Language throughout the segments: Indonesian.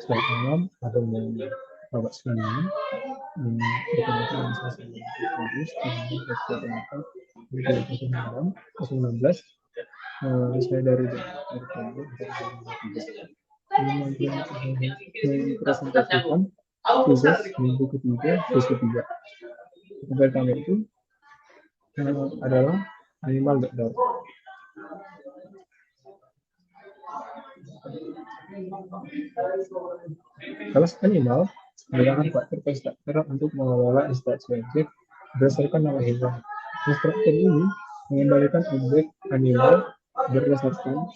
Selain alam, ada yang bawa sekalian, rekomendasi saya dari presentasikan tugas minggu ketiga, tugas ketiga. Pertama itu adalah animal dokter. Kalau animal menggunakan faktor konstruktor untuk mengelola instansi objek berdasarkan nama hewan. Konstruktor ini mengembalikan objek animal berdasarkan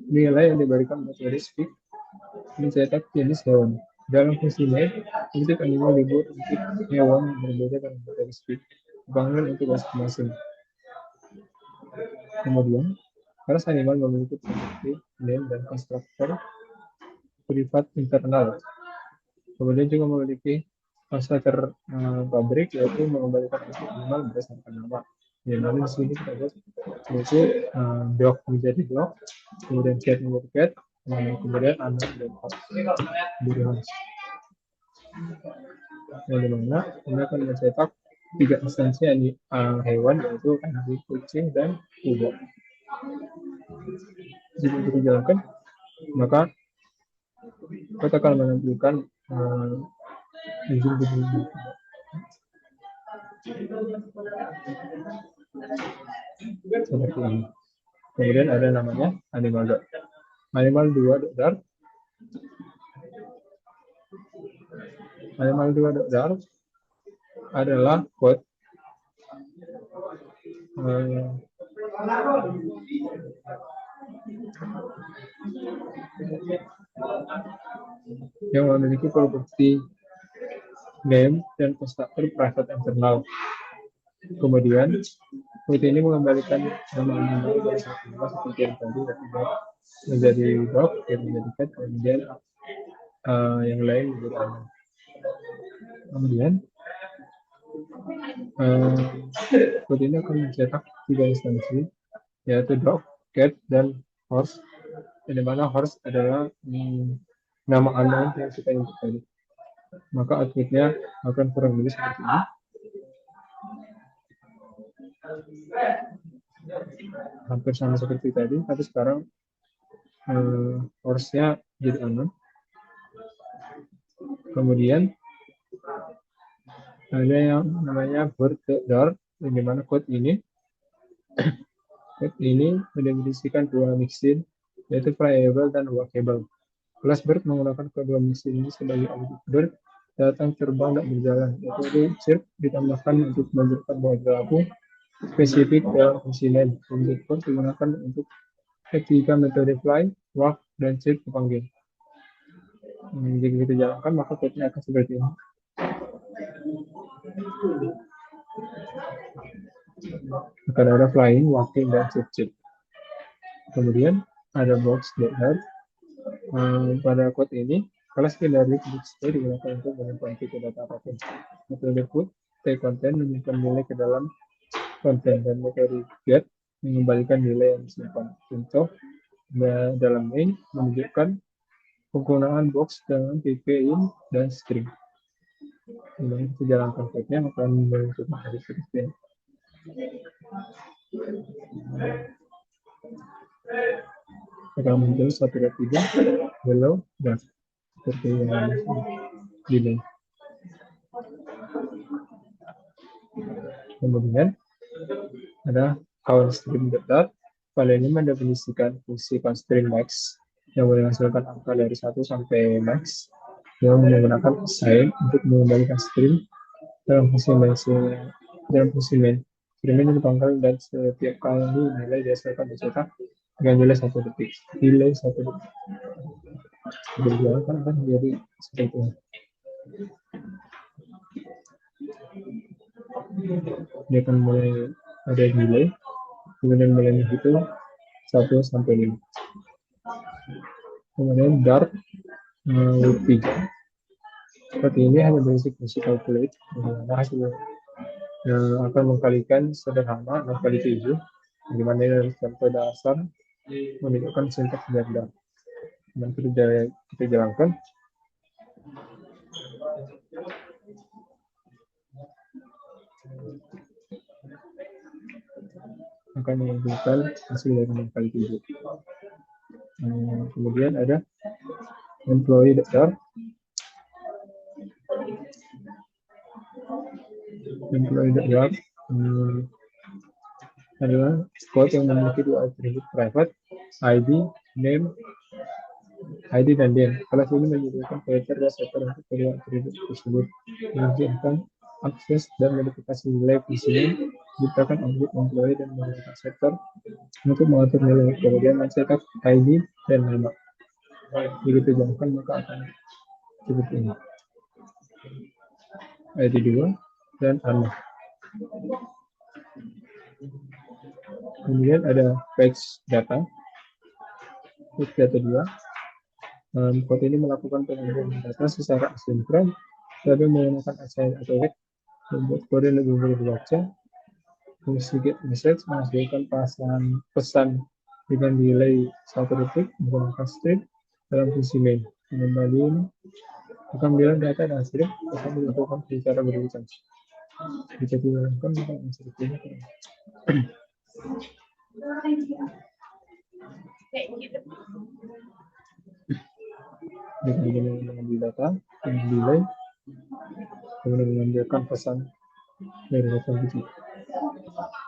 nilai yang diberikan metode speak mencetak jenis hewan. Dalam fungsi main, objek animal dibuat untuk hewan yang berbeda dengan metode speak dipanggil untuk masing-masing. Kemudian, kelas animal memiliki properti name dan konstruktor privat internal. Kemudian juga memiliki konstruktor pabrik, yaitu mengembalikan objek animal berdasarkan nama. Yang lalu di sini kita lihat yaitu dog menjadi dog, kemudian cat menjadi cat, kemudian anak dan horse menjadi horse. Yang dimana ini akan mencetak 3 instansi hewan, yaitu anjing, kucing, dan kuda. Jika kita jalankan, maka kita akan menampilkan anjing seperti ini. Kemudian ada namanya animal dot. Animal 2 dot. Animal 2 dot adalah code yang memiliki properti name dan konstruktor private internal. Kemudian code ini mengembalikan nama animal dari satu nama seperti yang tadi, menjadi dog, menjadi cat, kemudian yang lain menjadi anak. Kemudian code ini akan mencetak 3 instansi, yaitu dog, cat, dan horse. Di mana horse adalah nama anak yang kita input tadi. Maka outputnya akan kurang lebih seperti ini. Hampir sama seperti tadi, tapi sekarang horse-nya jadi anak. Kemudian ada yang namanya bird dot, di mana code ini mendefinisikan 2 mixin, yaitu flyable dan walkable. Kelas bird menggunakan kedua mixin ini sebagai objek bird datang, terbang, dan berjalan, yaitu chirp ditambahkan untuk menunjukkan bahwa berlaku spesifik dalam fungsi name. Objek bird digunakan untuk ketika metode fly, walk, dan chirp dipanggil. Jika kita jalankan, maka code-nya akan seperti ini. Akan ada flying, walking, dan chirp. Kemudian ada box dot. Pada code ini, kelas dari box digunakan untuk menyimpan tipe data apapun. Metode put take content menyimpan nilai ke dalam konten, dan metode get mengembalikan nilai yang disimpan. Contoh dalam main menunjukkan penggunaan box dengan tipe in dan string. Ini kita jalankan code-nya akan menunjukkan dari seperti ini. Akan muncul 1.3 hello dan seperti yang ini. Kemudian ada countString dot. File ini mendefinisikan fungsi countString max yang menghasilkan angka dari 1 sampai max yang menggunakan assign untuk mengembalikan string dalam fungsi main. String ini dipanggil dan setiap kali nilai dihasilkan dicetak dengan nilai 1 detik. Berjalan kan menjadi seperti ini. Dia akan mulai ada nilai, kemudian mulai menghitung 1 sampai 5. Kemudian dart 3. Seperti ini hanya berisi fungsi calculate, dimana hasil yang akan mengkalikan sederhana 6 kali 7, dimana dari contoh dasar menunjukkan sintaks dari dart. Dan kita jalankan. Akan menunjukkan hasil dari 6 kali 7. Kemudian ada employee daftar. Employee daftar adalah code yang memiliki dua atribut private, ID, name, ID dan name. Kelas ini menyediakan pointer dan setter untuk kedua atribut tersebut, menunjukkan akses dan modifikasi nilai fungsi, menciptakan objek employee dan menggunakan setter untuk mengatur nilai. Kemudian mencetak ID dan nama. Begitu jalankan maka akan seperti ini. ID 2 dan nama. Kemudian ada page data. Page data 2. Code ini melakukan pengambilan data secara asinkron, tapi menggunakan assign atau wait, membuat kode lebih mudah dibaca. Fungsi get message menghasilkan pesan dengan delay 1 detik menggunakan string dalam fungsi main. Kembali pengambilan data dan string akan dilakukan secara berurutan. Jika dilakukan maka instruksinya dengan mengambil data, delay, kemudian mengambilkan pesan dari data itu.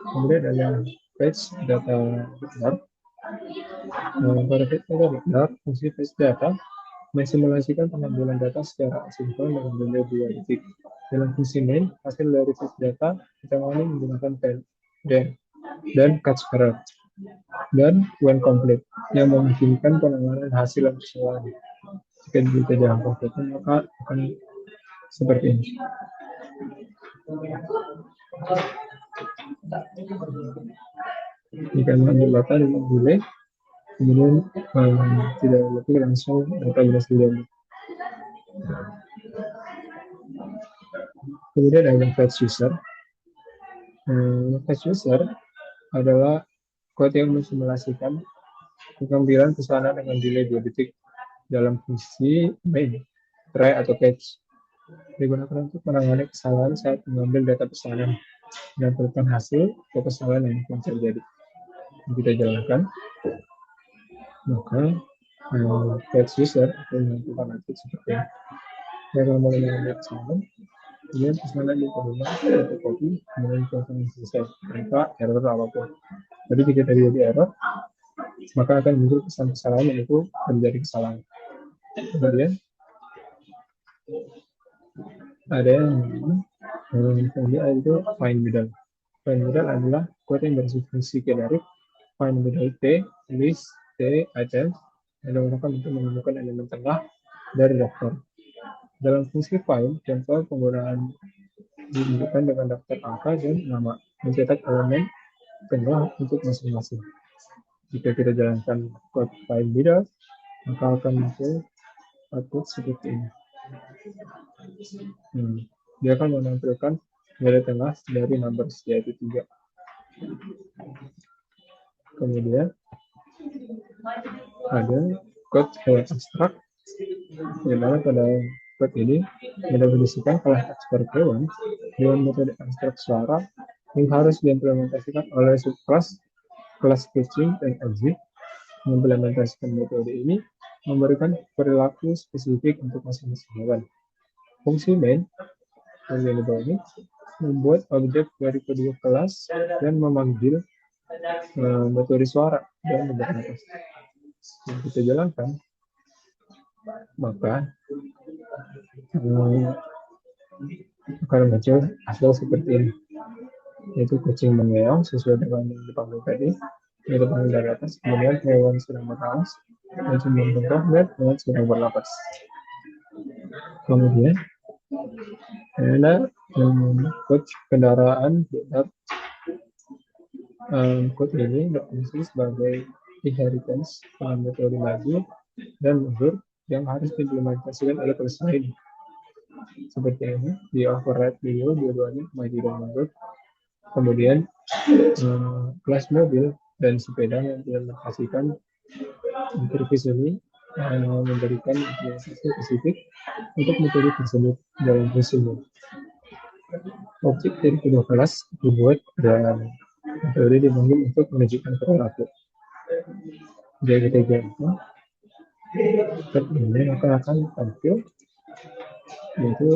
Kemudian ada page data benar. Pada page data benar, fungsi page data mensimulasikan pengambilan data secara asinkron dengan delay 2 detik. Dalam fungsi main, hasil dari page data ditangani menggunakan pen dan catch error dan when complete yang memungkinkan penanganan hasil yang sesuai. Jika kita jangan kompeten maka akan seperti ini. Jika mengambil data dengan delay, kemudian tidak lebih langsung data berhasil diambil. Kemudian ada fetch user. Fetch user adalah kode yang mensimulasikan pengambilan pesanan dengan delay 2 detik dalam fungsi main, try atau catch. Digunakan untuk menangani kesalahan saat mengambil data pesanan dan menentukan hasil atau kesalahan yang akan terjadi. Kita jalankan, maka fetch user akan menentukan output seperti ini. Kalau mau mengambil kesalahan, kemudian pesanan diterima atau copy, kemudian pesanan selesai tanpa error apapun. Jadi jika terjadi error, maka akan muncul pesan kesalahan yang itu terjadi kesalahan. Kemudian ada yang itu find middle. Find middle adalah kode yang berfungsi generik find middle T, list T, item yang digunakan untuk menemukan elemen tengah dari daftar. Dalam fungsi find, contoh penggunaan ditunjukkan dengan daftar angka dan nama, mencetak elemen tengah untuk masing-masing. Jika kita jalankan code find middle, maka akan muncul output seperti ini. Dia akan menampilkan nilai tengah dari numbers, yaitu 3. Kemudian ada code abstrak, di mana pada code ini mendefinisikan kelas abstrak hewan dengan metode abstrak suara yang harus diimplementasikan oleh subclass kelas kucing dan exit. Mengimplementasikan metode ini memberikan perilaku spesifik untuk masing-masing hewan. Fungsi main yang di bawah ini membuat objek dari kedua kelas dan memanggil metode suara dan bernafas. Yang kita jalankan, maka akan muncul hasil seperti ini, yaitu kucing mengeong sesuai dengan yang dipanggil tadi, yaitu panggil dari atas, kemudian hewan sedang bernafas, kucing membengkak dan hewan sedang bernafas. Kemudian ada code kendaraan benar. Code ini berfungsi sebagai inheritance dalam metode maju dan mundur yang harus diimplementasikan oleh kelas lain. Seperti ini, di override video dua-duanya maju dan mundur. Kemudian kelas mobil dan sepeda yang diimplementasikan interface ini memberikan implementasi spesifik untuk metode tersebut dalam resume. Objek dari kedua kelas dibuat dan metode dibangun untuk menunjukkan perilaku. Jadi ketiga itu ini akan tampil yaitu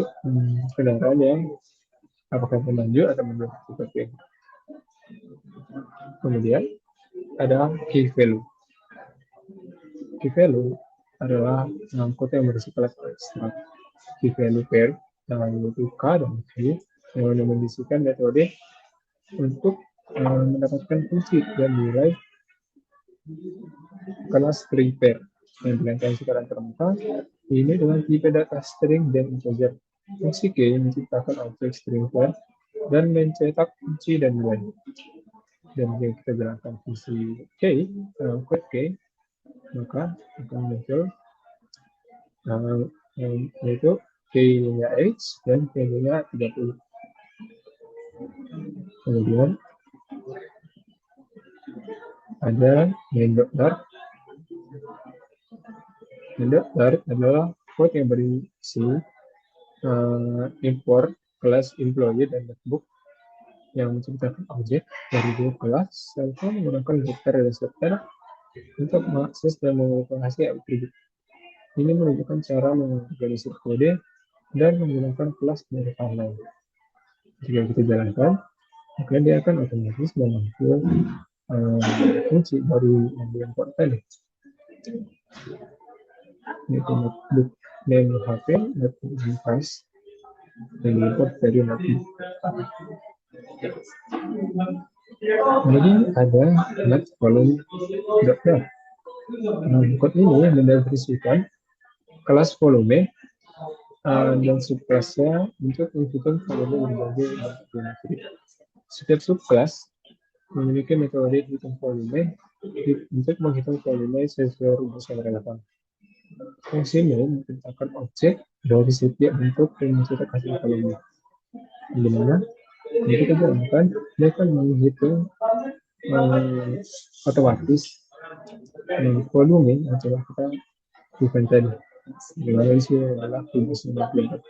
kendaraan yang apakah melaju atau mundur seperti ini. Kemudian ada key value. Key value adalah kode yang berisi kelas abstrak. Key value pair yaitu K dan Q yang mendefinisikan metode untuk mendapatkan kunci dan nilai kelas string pair yang diimplementasikan termuka ini dengan tipe data string dan integer. Fungsi K menciptakan objek string pair dan mencetak kunci dan nilai. Dan jika kita jalankan fungsi K, kode K, maka akan muncul yaitu K-nya H dan K-nya 30. Kemudian ada main.dart. Main.dart adalah code yang berisi import kelas employee dan notebook yang menciptakan objek dari dua kelas serta menggunakan vektor dan descriptor untuk mengakses dan memodifikasi atribut. Ini menunjukkan cara mengorganisir kode dan menggunakan kelas dari file lain. Jika kita jalankan, maka dia akan otomatis menampil kunci baru yang diimport tadi. Yaitu notebook name HP, notebook device yang diimport dari notebook. Kemudian ada let volume.dart. Kode ini mendefinisikan kelas volume dan subkelasnya untuk menghitung volume berbagai bentuk geometri. Setiap subkelas memiliki metode hitung volume untuk menghitung volume sesuai rumus yang relevan. Fungsi main menciptakan objek dari setiap bentuk dan mencetak hasil volume. Di mana jika kita jalankan, dia akan menghitung otomatis volume yang telah kita bukan tadi. Di mana isi adalah kubus 94,6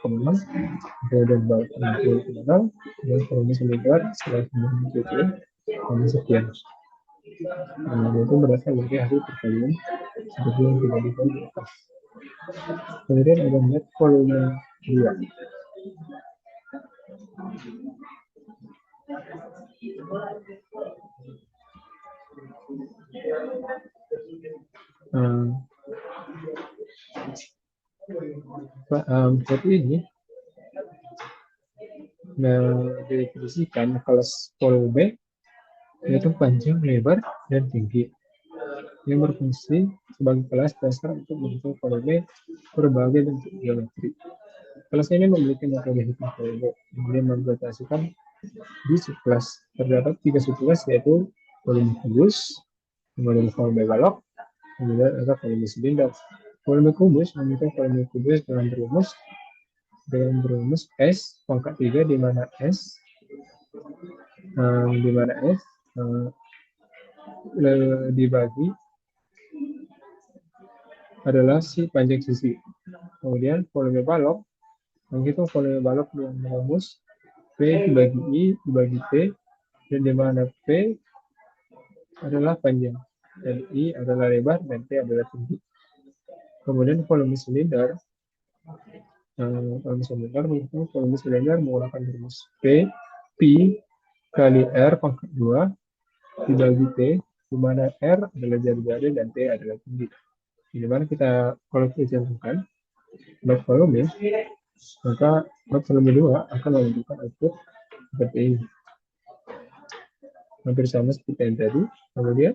dan balik 60,6 dan volume selebar setelah kemudian sekian. Itu berasal dari hasil perkalian seperti yang kita lihat di atas. Kemudian ada net volume 2. Seperti ini didefinisikan kelas volume yaitu panjang, lebar, dan tinggi yang berfungsi sebagai kelas dasar untuk menghitung volume berbagai bentuk geometri. Kelas ini memiliki metode hitung volume yang membatasikan di subkelas. Terdapat 3 subkelas yaitu volume kubus, kemudian volume balok, kemudian ada volume silinder. Volume kubus menghitung volume kubus dengan berumus S pangkat 3 di mana S dibagi adalah si panjang sisi. Kemudian volume balok menghitung volume balok dengan berumus P dibagi I dibagi T dan di mana P adalah panjang dan I adalah lebar dan T adalah tinggi. Kemudian volume silinder menghitung volume silinder menggunakan rumus P kali R pangkat 2 dibagi T, di mana R adalah jari-jari dan T adalah tinggi. Di mana kita kalau kita cantumkan not volume, maka not volume 2 akan menunjukkan output seperti ini. Hampir sama seperti yang tadi. Kemudian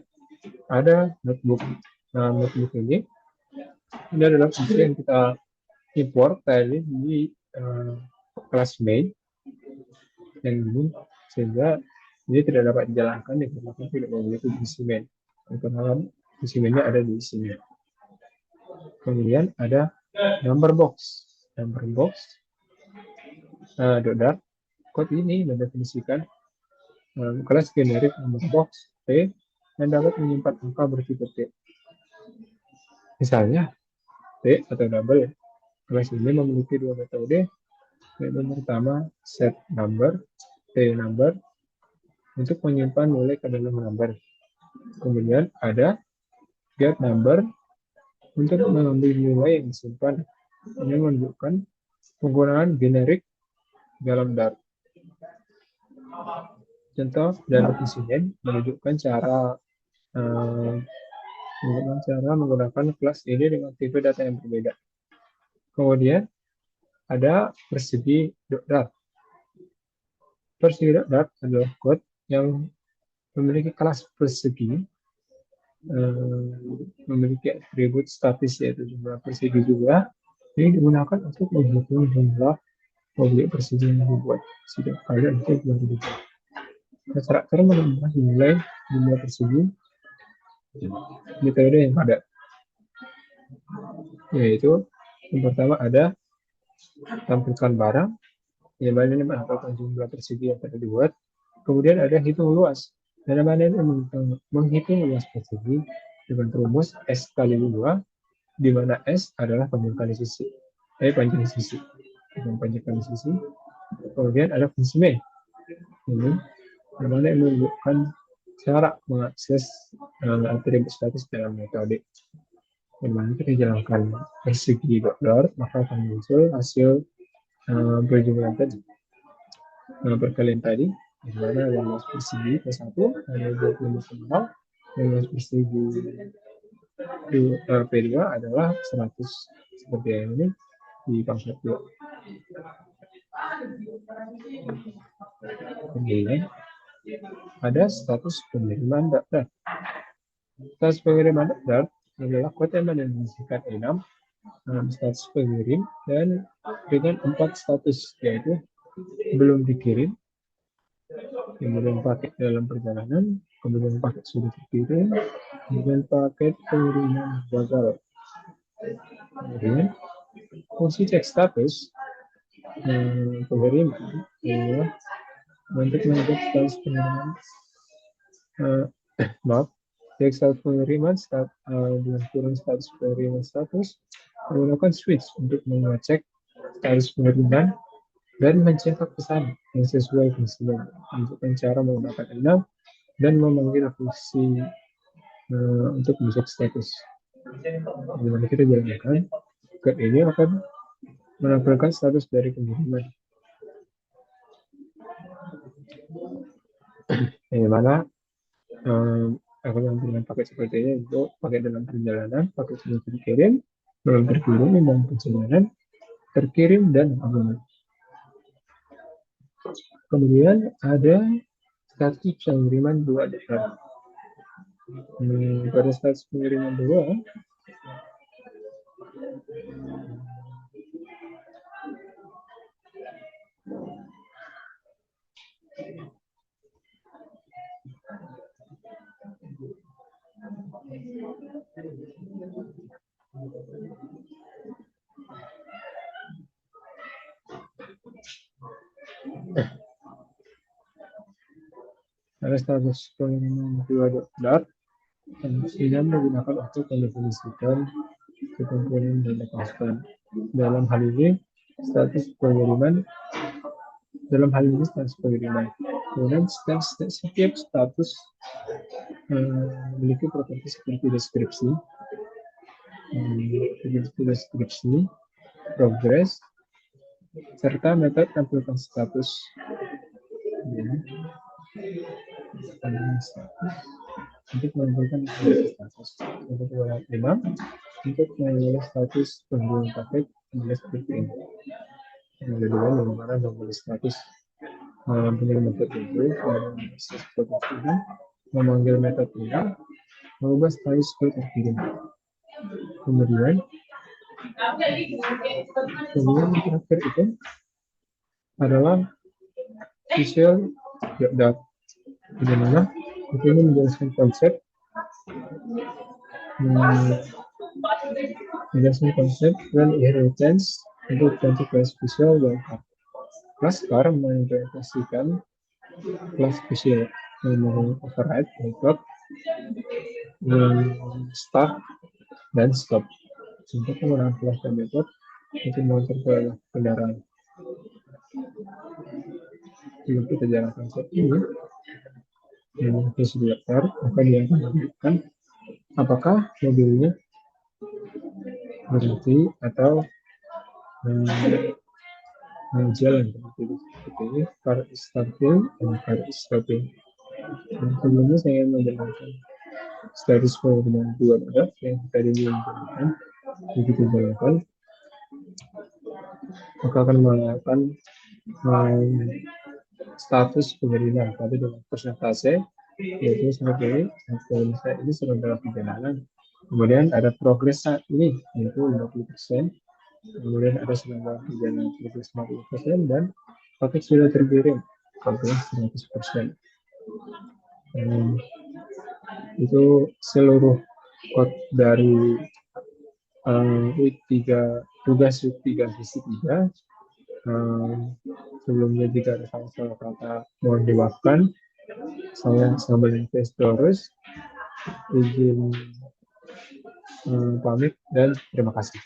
ada notebook. Nah, notebook ini adalah fungsi yang kita import tadi di kelas main yang ini sehingga dia tidak dapat dijalankan dikarenakan tidak memiliki fungsi main. Karena fungsi mainnya ada di sini. Kemudian ada number box. Dart code ini mendefinisikan kelas generik number box T yang dapat menyimpan angka bertipe T. Misalnya T atau double. Kelas ini memiliki dua metode, yaitu pertama set number, T number, untuk menyimpan nilai ke dalam number. Kemudian ada get number untuk mengambil nilai yang disimpan. Ini menunjukkan penggunaan generik dalam Dart. Contoh dan presiden menunjukkan cara menggunakan kelas ini dengan tipe data yang berbeda. Kemudian ada persegi Dart. Persegi Dart adalah kode yang memiliki kelas persegi, memiliki atribut statis yaitu jumlah persegi juga. Ini digunakan untuk menghitung jumlah objek persegi yang dibuat. Setiap kali objek yang dibuat. Karakter menambah nilai jumlah persegi metode yang ada, yaitu yang pertama ada tampilkan barang, yang mana ini menampilkan jumlah persegi yang telah dibuat. Kemudian ada hitung luas, yang mana ini menghitung luas persegi dengan rumus S kali 2, di mana S adalah panjang kali sisi. Panjang sisi. Kemudian ada fungsi main, ini yang mana ini menunjukkan cara mengakses atribut statis dalam metode. Yang mana kita jalankan persegi Dart, maka akan muncul hasil berjumlah tadi, perkalian tadi, di mana luas persegi P1 ada 25,0, luas persegi P2 adalah 100, seperti ini di pangkat 2. Kemudian ada status pengiriman Dart. Status pengiriman Dart adalah kode yang mendefinisikan 6 status pengirim dan dengan 4 status, yaitu belum dikirim, kemudian paket dalam perjalanan, kemudian paket sudah dikirim, kemudian paket pengiriman gagal. Kemudian fungsi cek status pengiriman adalah untuk mengecek status pengiriman. Cek status pengiriman dengan turun status pengiriman status menggunakan switch untuk mengecek status pengiriman dan mencetak pesan yang sesuai fungsinya. Menunjukkan cara menggunakan 6 dan memanggil fungsi untuk mengecek status. Dimana kita jalankan, kode ini akan menampilkan status dari pengiriman. Yang mana akan menampilkan paket seperti ini untuk paket dalam perjalanan, paket sudah terkirim, belum terkirim, dan perjalanan, terkirim, dan abang. Kemudian ada status pengiriman 2 Dart. Pada status pengiriman 2, ada status pengiriman 2 Dart yang menggunakan untuk mendefinisikan ketentuan dan lepaskan. Dalam hal ini status pengiriman. Kemudian setiap status memiliki properti seperti deskripsi, progress, serta metode tampilkan status. Untuk menampilkan status. Untuk warna 5, untuk menilai status pengguna paket menilai seperti ini. Yang kedua, bagaimana menilai status memanggil metode itu, memanggil metode ini, mengubah status ke terkirim. Kemudian yang terakhir itu adalah visual Dart, di mana itu menjelaskan konsep dan inheritance untuk bentuk kelas visual dan kelas car mengimplementasikan kelas visual yang override, method, start, dan stop. untuk menggunakan kelas dan metode untuk mengatur ke kendaraan. Jika kita jalankan set ini, yang sudah daftar, maka dia akan menunjukkan apakah mobilnya berhenti atau jalan seperti ini. Car is starting dan car is stopping. Dan sebelumnya saya menjalankan status quo dengan dua noda yang tadi dilakukan. Begitu jalankan, maka akan menggunakan status pengiriman tapi dengan persentase, yaitu seperti ini sedang dalam perjalanan. Kemudian ada progres saat ini, yaitu 50%. Kemudian ada sedang dalam perjalanan 50%, dan paket sudah terkirim, progres 100%. Itu seluruh code dari week 3, tugas week 3 sesi 3. Sebelumnya jika ada salah kata mohon dimaafkan. Saya sambil investorus izin pamit dan terima kasih.